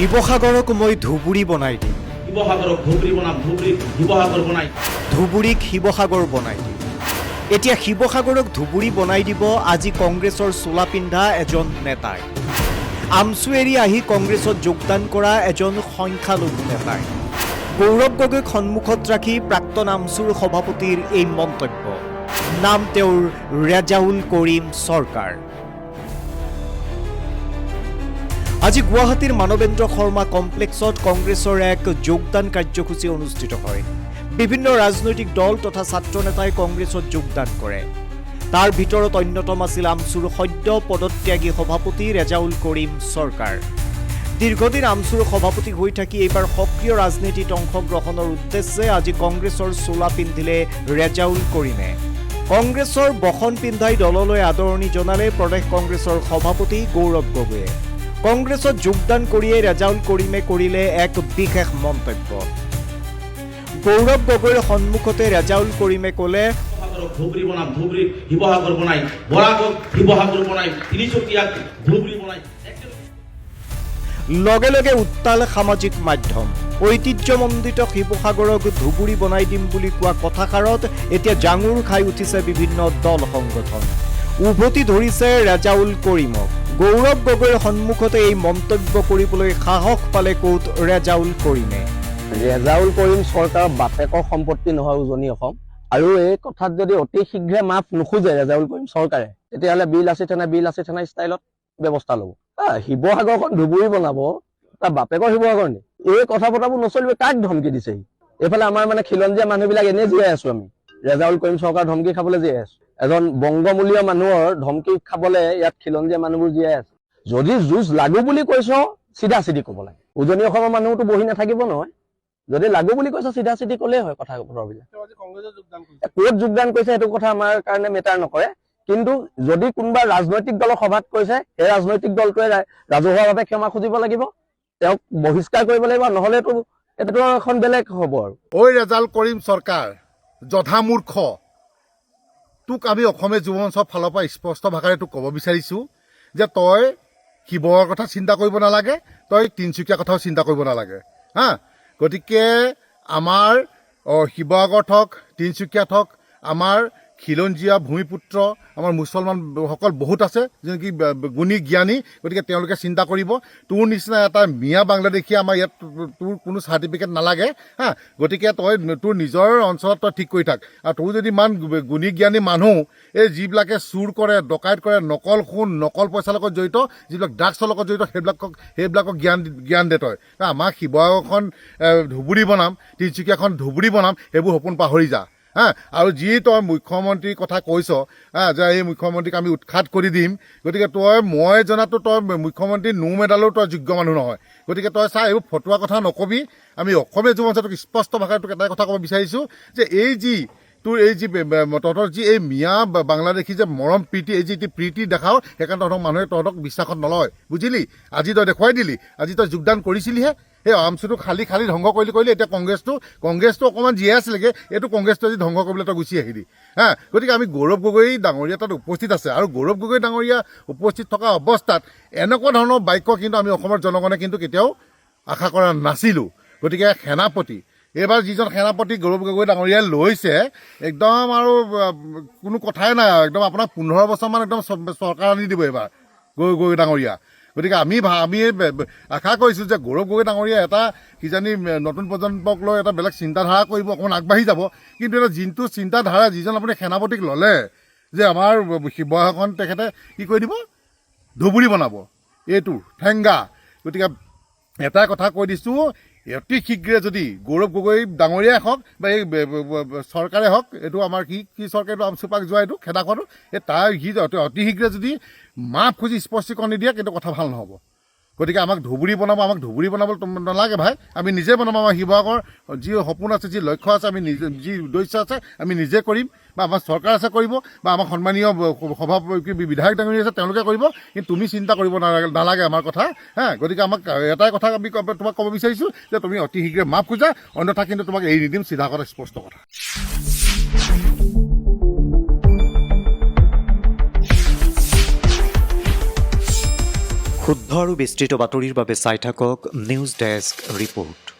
শিৱসাগৰক মই ধুবুৰী বনাই দিম। শিৱসাগৰক ধুবুৰী বনাম, শিৱসাগৰ বনাই ধুবুৰীক শিৱসাগৰ বনাই দিম। এতিয়া শিৱসাগৰক ধুবুৰী বনাই দিব আজি কংগ্ৰেছৰ চোলা পিন্ধা এজন নেতাই। আমচু এৰি আহি কংগ্ৰেছত যোগদান কৰা এজন সংখ্যালঘু নেতাই। গৌৰৱ গগৈক সন্মুখত ৰাখি প্ৰাক্তন আমচুৰ সভাপতিৰ এই মন্তব্য। নাম তেওঁৰ ৰেজাউল কৰিম চৰকাৰ। আজি গুৱাহাটীৰ মানৱেন্দ্ৰ শৰ্মা কমপ্লেক্সত কংগ্ৰেছৰ এক যোগদান কাৰ্যসূচী অনুষ্ঠিত হয়। বিভিন্ন ৰাজনৈতিক দল তথা ছাত্ৰ নেতাই কংগ্ৰেছত যোগদান কৰে। তাৰ ভিতৰত অন্যতম আছিল আমচুৰ সদ্য পদত্যাগী সভাপতি ৰেজাউল কৰিম চৰকাৰ। দীৰ্ঘদিন আমচুৰ সভাপতি হৈ থাকি এইবাৰ সক্ৰিয় ৰাজনীতিত অংশগ্ৰহণৰ উদ্দেশ্যে আজি কংগ্ৰেছৰ চোলা পিন্ধিলে ৰেজাউল কৰিমে। কংগ্ৰেছৰ বসন পিন্ধাই দললৈ আদৰণি জনালে প্ৰদেশ কংগ্ৰেছৰ সভাপতি গৌৰৱ গগৈয়ে। কংগ্ৰেছত যোগদান কৰিয়ে ৰেজাউল কৰিমে কৰিলে এক বিশেষ মন্তব্য। গৌৰৱ গগৈৰ সন্মুখতে ৰেজাউল কৰিমে ক'লে, শিৱসাগৰক ধুবুৰী বনাম, শিৱসাগৰ বনাই বৰাকক শিৱসাগৰ বনাই তিনিচুকীয়াক ধুবুৰী বনাই। লগে লগে উত্তাল সামাজিক মাধ্যম। ঐতিহ্যমণ্ডিত শিৱসাগৰক ধুবুৰী বনাই দিম বুলি কোৱা কথাষাৰত এতিয়া জাঙুৰ খাই উঠিছে বিভিন্ন দল সংগঠন। উভতি ধৰিছে ৰেজাউল কৰিমক। গৌৰৱ গগৈৰ সন্মুখতে এই মন্তব্য কৰিবলৈ সাহস পালে ক'ত ৰেজাউল কৰিমে। ৰেজাউল কৰিম চৰকাৰৰ বাপেকৰ সম্পত্তি নহয় উজনি অসম। আৰু এই কথাত যদি অতি শীঘ্ৰে মাফ নোখোজে ৰেজাউল কৰিম চৰকাৰে, তেতিয়াহ'লে বিল আছে থানা ষ্টাইলত ব্যৱস্থা ল'ব। শিৱসাগৰখন ধুবুৰী বনাব, তাৰ বাপেকৰ শিৱসাগৰ নি? এই কথা পতাবোৰ নচলিব। কাক ধমকি দিছে সি? এইফালে আমাৰ খিলঞ্জীয়া মানুহবিলাক এনেই জীয়াই আছো আমি। ৰেজাউল কৰিম চৰকাৰ ধমকি খাবলৈ জীয়াই আছো। এজন বংগমূলীয় মানুহৰ ধমকি খাবলৈ ইয়াত খিলঞ্জীয়া মানুহবোৰ জীয়াই আছে। যদি যুঁজ লাগু বুলি কৈছ চিধা চিধি ক'ব লাগে। উজনি অসমৰ মানুহতো বহি নাথাকিব নহয়। যদি লাগু বুলি কৈছে চিধা চিধি ক'লেই হয় কথা বতৰাবিলাক। ক'ত যোগদান কৰিছে সেইটো কথা আমাৰ কাৰণে মেটাৰ নকৰে। কিন্তু যদি কোনোবা ৰাজনৈতিক দলৰ সভাত কৈছে, সেই ৰাজনৈতিক দলটোৱে ৰাজহুৱাভাৱে ক্ষমা খুজিব লাগিব, তেওঁক বহিষ্কাৰ কৰিব লাগিব, নহ'লেতো এইটো এখন বেলেগ হ'ব। আৰু ঐ ৰেজাউল কৰিম চৰকাৰ জধামূৰ্খ, তোক আমি অসমীয়া যুৱ মঞ্চৰ ফালৰ পৰা স্পষ্ট ভাষাৰে তোক ক'ব বিচাৰিছোঁ যে তই শিৱসাগৰৰ কথা চিন্তা কৰিব নালাগে, তই তিনিচুকীয়া কথাও চিন্তা কৰিব নালাগে। গতিকে আমাৰ শিৱসাগৰত হওক, তিনিচুকীয়াত হওক, আমাৰ খিলঞ্জীয়া ভূমিপুত্ৰ, আমাৰ মুছলমানসকল বহুত আছে যেনেকি গুণী জ্ঞানী। গতিকে তেওঁলোকে চিন্তা কৰিব। তোৰ নিচিনা এটা মিয়া বাংলাদেশী আমাৰ ইয়াত তোৰ কোনো চাৰ্টিফিকেট নালাগে। গতিকে তই তোৰ নিজৰ অঞ্চলত তই ঠিক কৰি থাক। আৰু তোৰ যদি ইমান গুণী জ্ঞানী মানুহ, এই যিবিলাকে চুৰ কৰে, ডকাইত কৰে, নকল সোণ, নকল পইচাৰ লগত জড়িত, যিবিলাক ড্ৰাগছৰ লগত জড়িত, সেইবিলাকক জ্ঞান দে তই। আমাক শিৱসাগৰখন ধুবুৰী বনাম, তিনিচুকীয়াখন ধুবুৰী বনাম, সেইবোৰ সপোন পাহৰি যা। আৰু যি তই মুখ্যমন্ত্ৰীৰ কথা কৈছ যে এই মুখ্যমন্ত্ৰীক আমি উৎখাত কৰি দিম, গতিকে মই জনাতো তই মুখ্যমন্ত্ৰী নো মেডালো তই যোগ্য মানুহ নহয়। গতিকে তই চা, এইবোৰ ফটোৱা কথা নকবি। আমি অসমীয়া যুৱ মঞ্চটোক স্পষ্ট ভাষাৰে তোক এটাই কথা ক'ব বিচাৰিছোঁ যে তহঁতৰ যি এই মিয়া বাংলাদেশী যে মৰম প্ৰীতি, এই যি প্ৰীতি দেখাও, সেইকাৰণে মানুহে তহঁতক বিশ্বাসত নলয়। বুজিলি? আজি তই দেখুৱাই দিলি, আজি তই যোগদান কৰিছিলিহে। সেই আমচুটো খালি ধ্বংস কৰিলি। এতিয়া কংগ্ৰেছটো অকণমান জীয়াই আছিলেগৈ, এইটো কংগ্ৰেছটো আজি ধ্বংস কৰিবলৈ তই গুচি আহিলি। গতিকে আমি গৌৰৱ গগৈ ডাঙৰীয়া তাত উপস্থিত আছে। আৰু গৌৰৱ গগৈ ডাঙৰীয়া উপস্থিত থকা অৱস্থাত এনেকুৱা ধৰণৰ বাক্য কিন্তু আমি অসমৰ জনগণে কিন্তু কেতিয়াও আশা কৰা নাছিলোঁ। গতিকে সেনাপতি, এইবাৰ যিজন সেনাপতি গৌৰৱ গগৈ ডাঙৰীয়াই লৈছে, একদম আৰু কোনো কথাই নাই। একদম আপোনাক 15 বছৰমান একদম চৰকাৰ আনি দিব এইবাৰ গগৈ ডাঙৰীয়া। গতিকে আমি আশা কৰিছোঁ যে গৌৰৱ গগৈ ডাঙৰীয়া এটা কিজানি নতুন প্ৰজন্মক লৈ এটা বেলেগ চিন্তাধাৰা কৰিব, অকণমান আগবাঢ়ি যাব। কিন্তু এটা যিটো চিন্তাধাৰা, যিজন আপুনি সেনাপতিক ল'লে যে আমাৰ শিৱসাগৰখন তেখেতে কি কৰি দিব, ধুবুৰী বনাব, এইটো ঠেংগা। গতিকে এটাই কথা কৈ দিছোঁ, অতি শীঘ্ৰে যদি গৌৰৱ গগৈ ডাঙৰীয়াই হওক বা এই চৰকাৰে হওক, এইটো আমাৰ কি চৰকাৰ, এইটো আমচুপাক যোৱা এইটো খেদাখনো, অতি শীঘ্ৰে যদি মাফ খুজি স্পষ্টীকৰণ নিদিয়ে কিন্তু কথা ভাল নহ'ব। গতিকে আমাক ধুবুৰী বনাব নালাগে ভাই, আমি নিজে বনাম। আমাৰ শিৱসাগৰ যি সপোন আছে, যি লক্ষ্য আছে, আমি নিজে যি উদ্দেশ্য আছে আমি নিজে কৰিম, বা আমাৰ চৰকাৰ আছে কৰিব, বা আমাৰ সন্মানীয় বিধায়ক ডাঙৰী আছে তেওঁলোকে কৰিব। কিন্তু তুমি চিন্তা কৰিব নালাগে আমাৰ কথা। গতিকে আমাক এটাই কথা আমি তোমাক ক'ব বিচাৰিছোঁ যে তুমি অতি শীঘ্ৰে মাফ খোজা, অন্যথা কিন্তু তোমাক এৰি নিদিম, চিধা কথা, স্পষ্ট কথা। শুদ্ধ আৰু বিস্তৃত বাতৰিৰ বাবে চাই থাকক নিউজ ডেস্ক ৰিপৰ্ট।